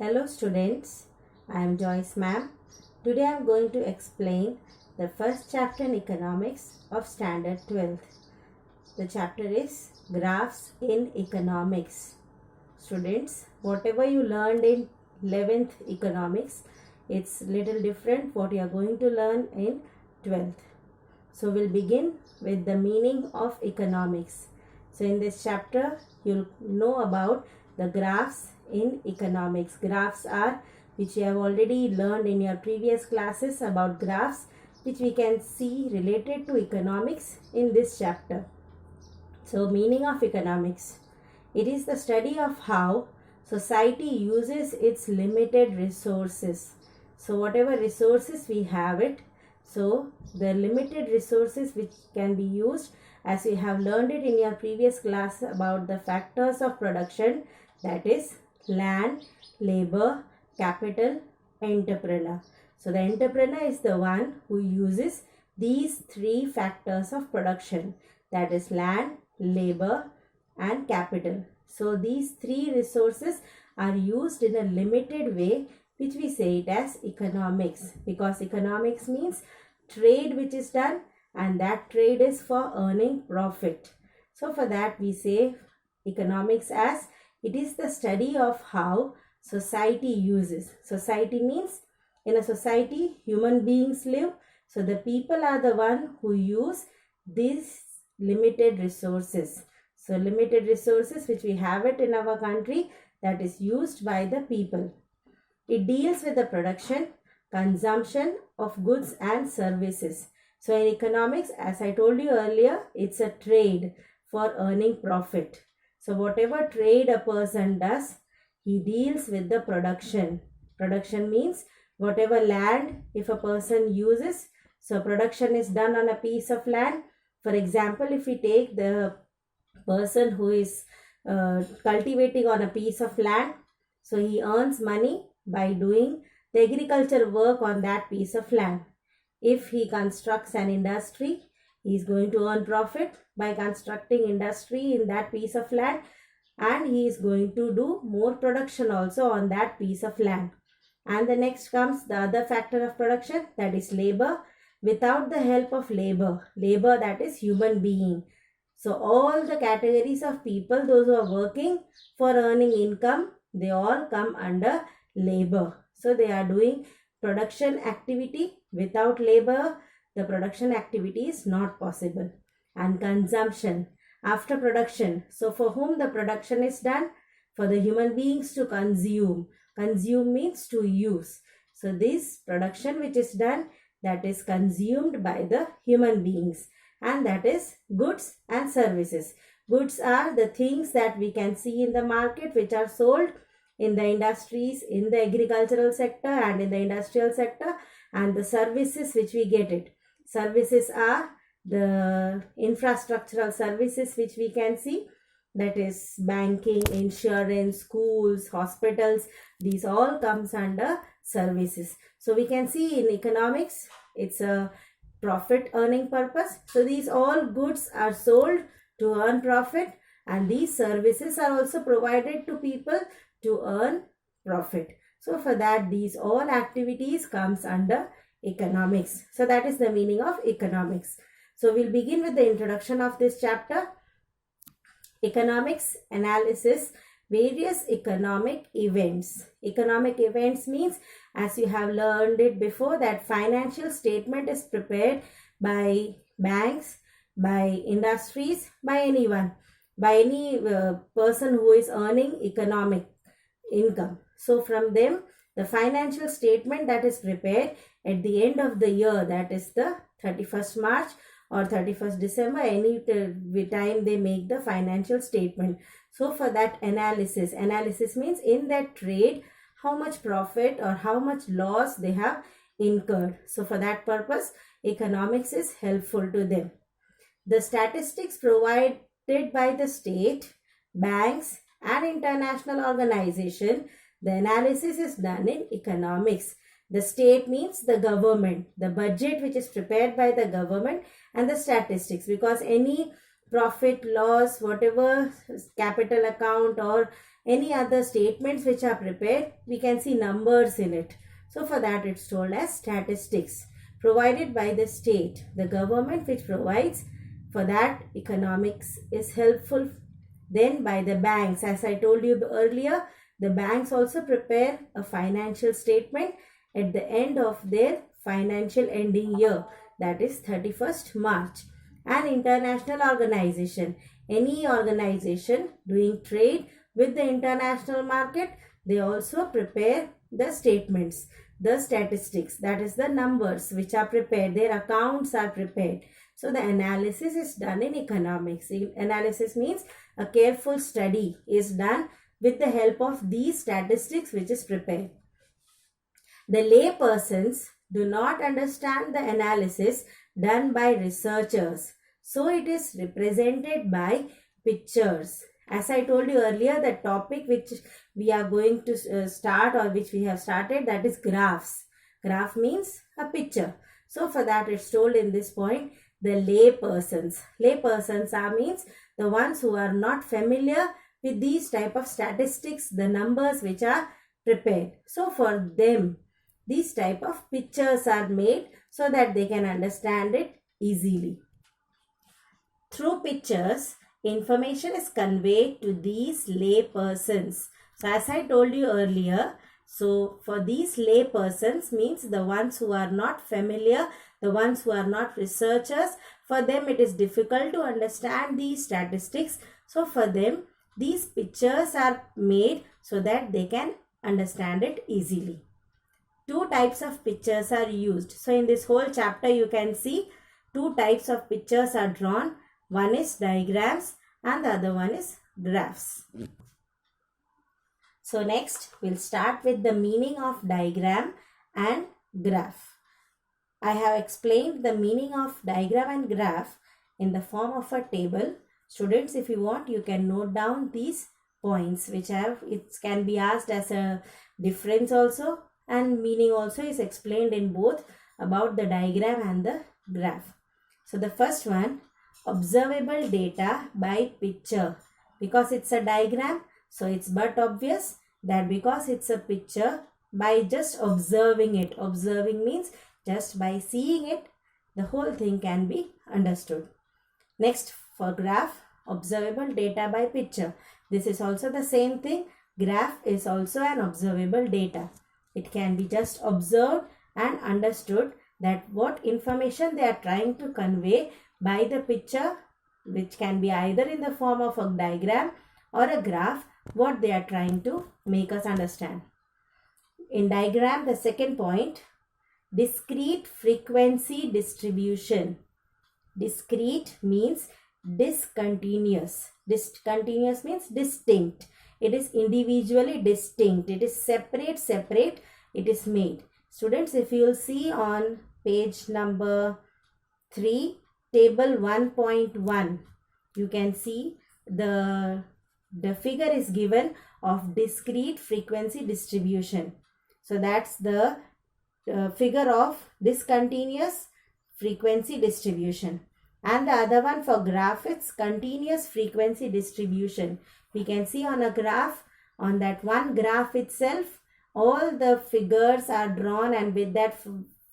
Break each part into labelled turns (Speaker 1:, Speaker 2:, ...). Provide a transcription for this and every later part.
Speaker 1: Hello students, I am Joyce ma'am. Today I am going to explain the first chapter in economics of standard 12th. The chapter is graphs in economics. Students, whatever you learned in 11th economics, it's little different what you are going to learn in 12th. So we'll begin with the meaning of economics. So in this chapter, you'll know about the graphs in economics. Graphs are, which you have already learned in your previous classes about graphs, which we can see related to economics in this chapter. So meaning of economics. It is the study of how society uses its limited resources. So whatever resources we have it, so the limited resources which can be used, as we have learned it in your previous class about the factors of production, that is land, labor, capital, entrepreneur. So the entrepreneur is the one who uses these three factors of production, that is land, labor and capital. So these three resources are used in a limited way, which we say it as economics, because economics means trade which is done, and that trade is for earning profit. So for that we say economics as it is the study of how society uses. Society means in a society human beings live, so the people are the one who use these limited resources. So limited resources which we have it in our country, that is used by the people. It deals with the production, consumption of goods and services. So in economics, as I told you earlier, it's a trade for earning profit. So whatever trade a person does, he deals with the production. Production means whatever land if a person uses. So production is done on a piece of land. For example, if we take the person who is cultivating on a piece of land, so he earns money by doing the agriculture work on that piece of land. If he constructs an industry, he is going to earn profit by constructing industry in that piece of land, and he is going to do more production also on that piece of land. And the next comes the other factor of production, that is labor. Without the help of labor, that is human being. So all the categories of people, those who are working for earning income, they all come under labor. So they are doing production activity. Without labor, the production activity is not possible. And consumption after production. So for whom the production is done? For the human beings to consume. Consume means to use. So this production which is done, that is consumed by the human beings, and that is goods and services. Goods are the things that we can see in the market which are sold in the industries, in the agricultural sector and in the industrial sector, and the services which we get it. Services are the infrastructural services which we can see, that is banking, insurance, schools, hospitals. These all comes under services. So we can see in economics, it's a profit earning purpose. So these all goods are sold to earn profit, and these services are also provided to people to earn profit. So for that, these all activities comes under economics. So that is the meaning of economics. So we'll begin with the introduction of this chapter. Economics analysis, various economic events. Economic events means, as you have learned it before, that financial statement is prepared by banks, by industries, by anyone, by any person who is earning economic income. So from them, the financial statement that is prepared at the end of the year, that is the 31st March or 31st December, any time they make the financial statement. So for that analysis means in that trade, how much profit or how much loss they have incurred. So for that purpose, economics is helpful to them. The statistics provided by the state, banks and international organization, the analysis is done in economics. The state means the government, the budget which is prepared by the government, and the statistics, because any profit, loss, whatever capital account or any other statements which are prepared, we can see numbers in it. So for that it's told as statistics provided by the state. The government which provides for that economics is helpful. Then by the banks, as I told you earlier, the banks also prepare a financial statement at the end of their financial ending year, that is 31st March. An international organization, any organization doing trade with the international market, they also prepare the statements, the statistics, that is the numbers which are prepared, their accounts are prepared. So the analysis is done in economics. Analysis means a careful study is done with the help of these statistics which is prepared. The lay persons do not understand the analysis done by researchers. So it is represented by pictures. As I told you earlier, the topic which we are going to start, or which we have started, that is graphs. Graph means a picture. So for that it's told in this point, the lay persons. Lay persons means the ones who are not familiar with these type of statistics, the numbers which are prepared. So for them, these type of pictures are made so that they can understand it easily. Through pictures, information is conveyed to these lay persons. So as I told you earlier, so for these lay persons means the ones who are not familiar, the ones who are not researchers, for them it is difficult to understand these statistics. So for them, these pictures are made so that they can understand it easily. Two types of pictures are used. So in this whole chapter you can see two types of pictures are drawn. One is diagrams and the other one is graphs. So next we'll start with the meaning of diagram and graph. I have explained the meaning of diagram and graph in the form of a table. Students, if you want, you can note down these points which it can be asked as a difference also, and meaning also is explained in both about the diagram and the graph. So the first one, observable data by picture. Because it's a diagram, so it's but obvious that because it's a picture, by just observing it, observing means just by seeing it, the whole thing can be understood. Next, for graph, observable data by picture. This is also the same thing. Graph is also an observable data. It can be just observed and understood that what information they are trying to convey by the picture, which can be either in the form of a diagram or a graph, what they are trying to make us understand. In diagram, the second point, discrete frequency distribution. Discrete means discontinuous. Discontinuous means distinct. It is individually distinct. It is separate. It is made. Students, if you will see on page number 3, table 1.1, you can see the figure is given of discrete frequency distribution. So that's the figure of discontinuous frequency distribution. And the other one for graph, it's continuous frequency distribution. We can see on a graph, on that one graph itself, all the figures are drawn, and with that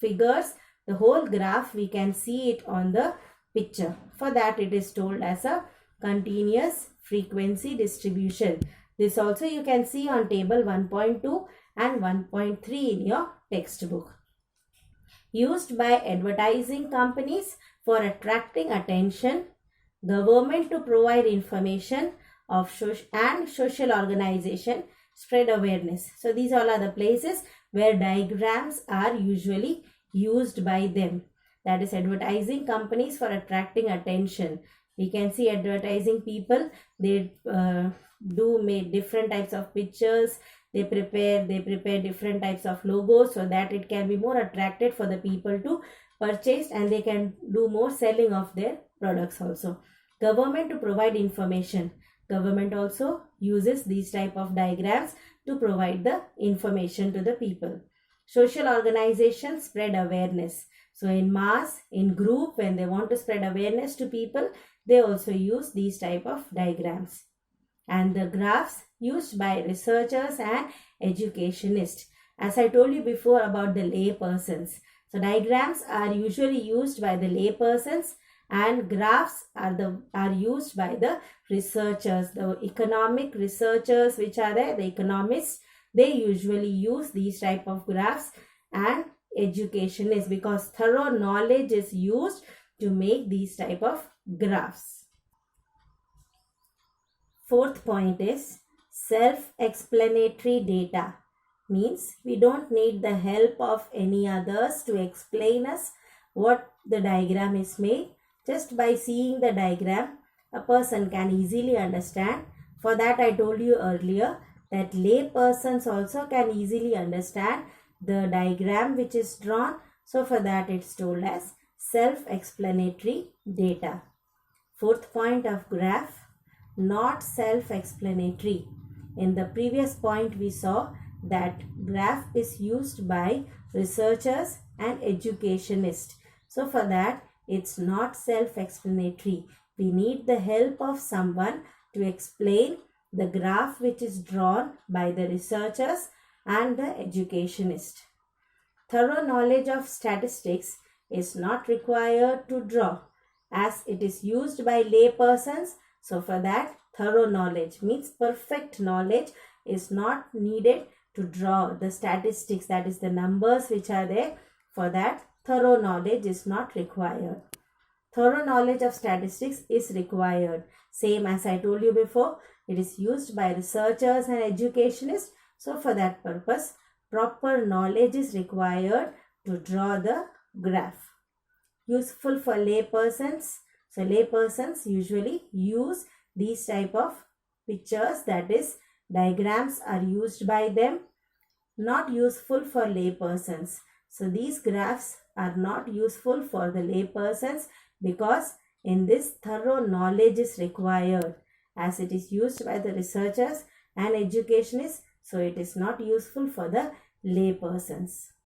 Speaker 1: figures, the whole graph, we can see it on the picture. For that it is told as a continuous frequency distribution. This also you can see on table 1.2 and 1.3 in your textbook. Used by advertising companies for attracting attention, government to provide information of social organization, spread awareness. So these all are the places where diagrams are usually used by them. That is advertising companies for attracting attention. We can see advertising people, they do make different types of pictures. They prepare different types of logos so that it can be more attracted for the people to purchase, and they can do more selling of their products also. Government to provide information. Government also uses these type of diagrams to provide the information to the people. Social organizations spread awareness. So in mass, in group, when they want to spread awareness to people, they also use these type of diagrams. And the graphs, used by researchers and educationists. As I told you before about the lay persons. So diagrams are usually used by the lay persons and graphs are used by the researchers, the economic researchers which are there, the economists. They usually use these type of graphs, and educationists, because thorough knowledge is used to make these type of graphs. Fourth point is self-explanatory data. Means we don't need the help of any others to explain us what the diagram is made. Just by seeing the diagram, a person can easily understand. For that, I told you earlier that lay persons also can easily understand the diagram which is drawn. So for that, it's told as self-explanatory data. Fourth point of graph, not self-explanatory. In the previous point, we saw that graph is used by researchers and educationists. So for that, it's not self-explanatory. We need the help of someone to explain the graph which is drawn by the researchers and the educationist. Thorough knowledge of statistics is not required to draw, as it is used by lay persons. So for that, thorough knowledge means perfect knowledge is not needed to draw the statistics, that is the numbers which are there. For that, thorough knowledge is not required. Thorough knowledge of statistics is required. Same as I told you before, it is used by researchers and educationists. So for that purpose, proper knowledge is required to draw the graph. Useful for lay persons. So lay persons usually use these type of pictures, that is diagrams are used by them. Not useful for lay persons. So these graphs are not useful for the lay persons, because in this thorough knowledge is required, as it is used by the researchers and educationists. So it is not useful for the lay persons.